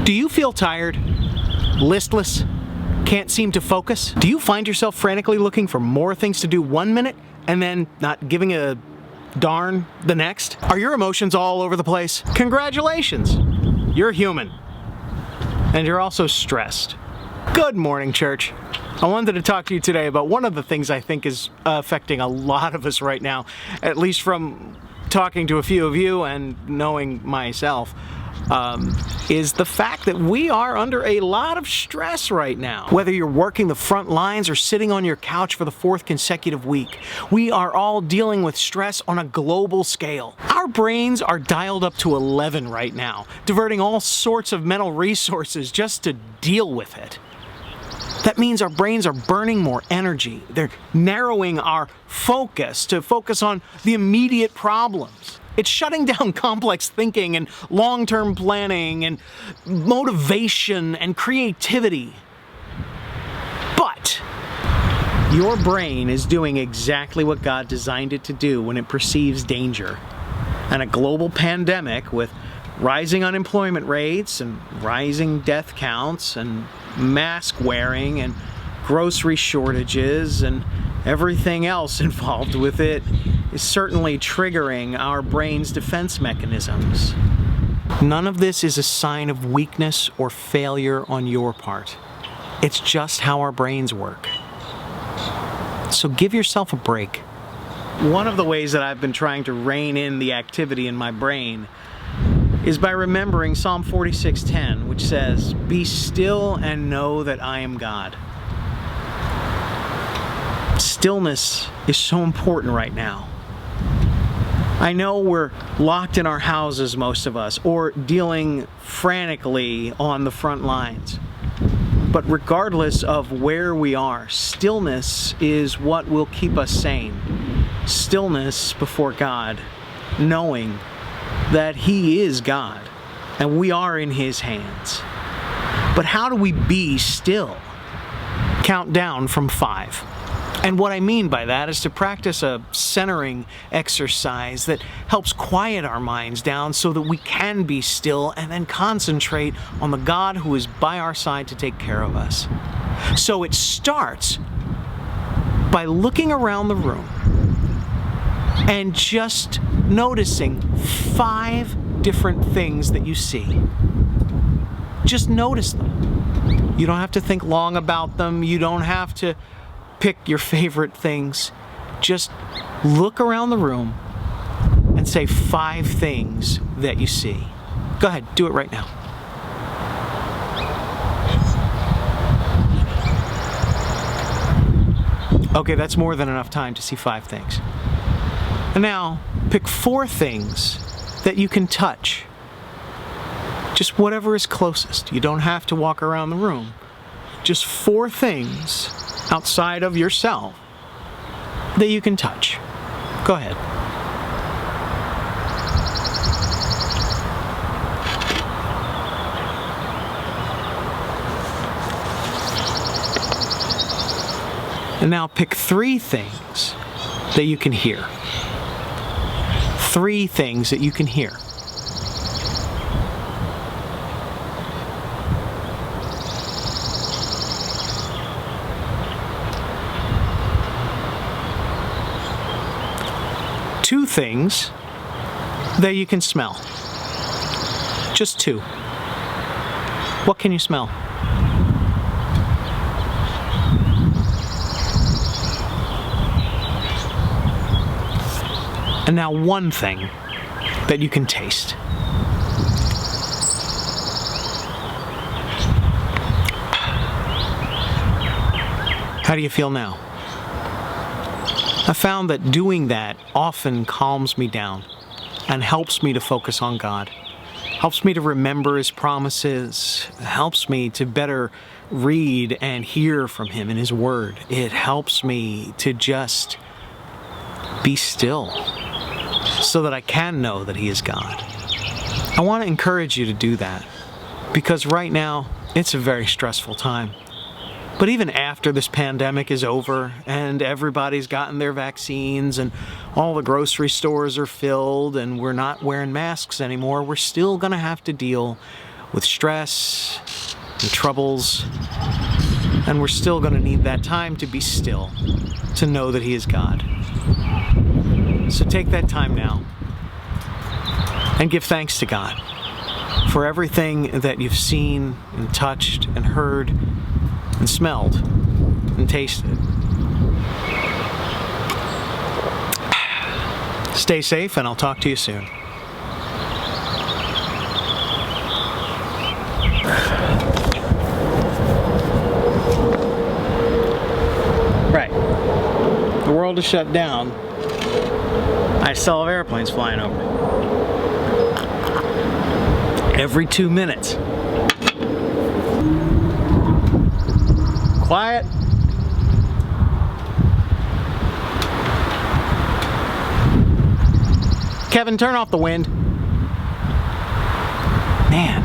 Do you feel tired? Listless? Can't seem to focus? Do you find yourself frantically looking for more things to do one minute and then not giving a darn the next? Are your emotions all over the place? Congratulations! You're human. And you're also stressed. Good morning, church. I wanted to talk to you today about one of the things I think is affecting a lot of us right now, at least from talking to a few of you and knowing myself. Is the fact that we are under a lot of stress right now. Whether you're working the front lines or sitting on your couch for the 4th consecutive week, we are all dealing with stress on a global scale. Our brains are dialed up to 11 right now, diverting all sorts of mental resources just to deal with it. That means our brains are burning more energy. They're narrowing our focus to focus on the immediate problems. It's shutting down complex thinking and long-term planning and motivation and creativity. But your brain is doing exactly what God designed it to do when it perceives danger. And a global pandemic with rising unemployment rates and rising death counts and mask wearing and grocery shortages and everything else involved with it is certainly triggering our brain's defense mechanisms. None of this is a sign of weakness or failure on your part. It's just how our brains work. So give yourself a break. One of the ways that I've been trying to rein in the activity in my brain is by remembering Psalm 46:10, which says, "Be still and know that I am God." Stillness is so important right now. I know we're locked in our houses, most of us, or dealing frantically on the front lines. But regardless of where we are, stillness is what will keep us sane. Stillness before God, knowing that He is God and we are in His hands. But how do we be still? Count down from 5. And what I mean by that is to practice a centering exercise that helps quiet our minds down so that we can be still and then concentrate on the God who is by our side to take care of us. So it starts by looking around the room and just noticing 5 different things that you see. Just notice them. You don't have to think long about them. You don't have to pick your favorite things. Just look around the room and say 5 things that you see. Go ahead, do it right now. Okay, that's more than enough time to see 5 things. And now, pick 4 things that you can touch. Just whatever is closest. You don't have to walk around the room. Just 4 things outside of yourself that you can touch. Go ahead. And now pick 3 things that you can hear. 3 things that you can hear. Two things that you can smell. Just 2. What can you smell? And now 1 thing that you can taste. How do you feel now? I found that doing that often calms me down and helps me to focus on God. Helps me to remember His promises. Helps me to better read and hear from Him in His Word. It helps me to just be still so that I can know that He is God. I want to encourage you to do that because right now it's a very stressful time. But even after this pandemic is over and everybody's gotten their vaccines and all the grocery stores are filled and we're not wearing masks anymore, we're still going to have to deal with stress and troubles, and we're still going to need that time to be still, to know that He is God. So take that time now and give thanks to God for everything that you've seen and touched and heard and smelled and tasted. Stay safe, and I'll talk to you soon. Right. The world is shut down. I still have airplanes flying over. Every 2 minutes. Quiet. Kevin, turn off the wind. Man.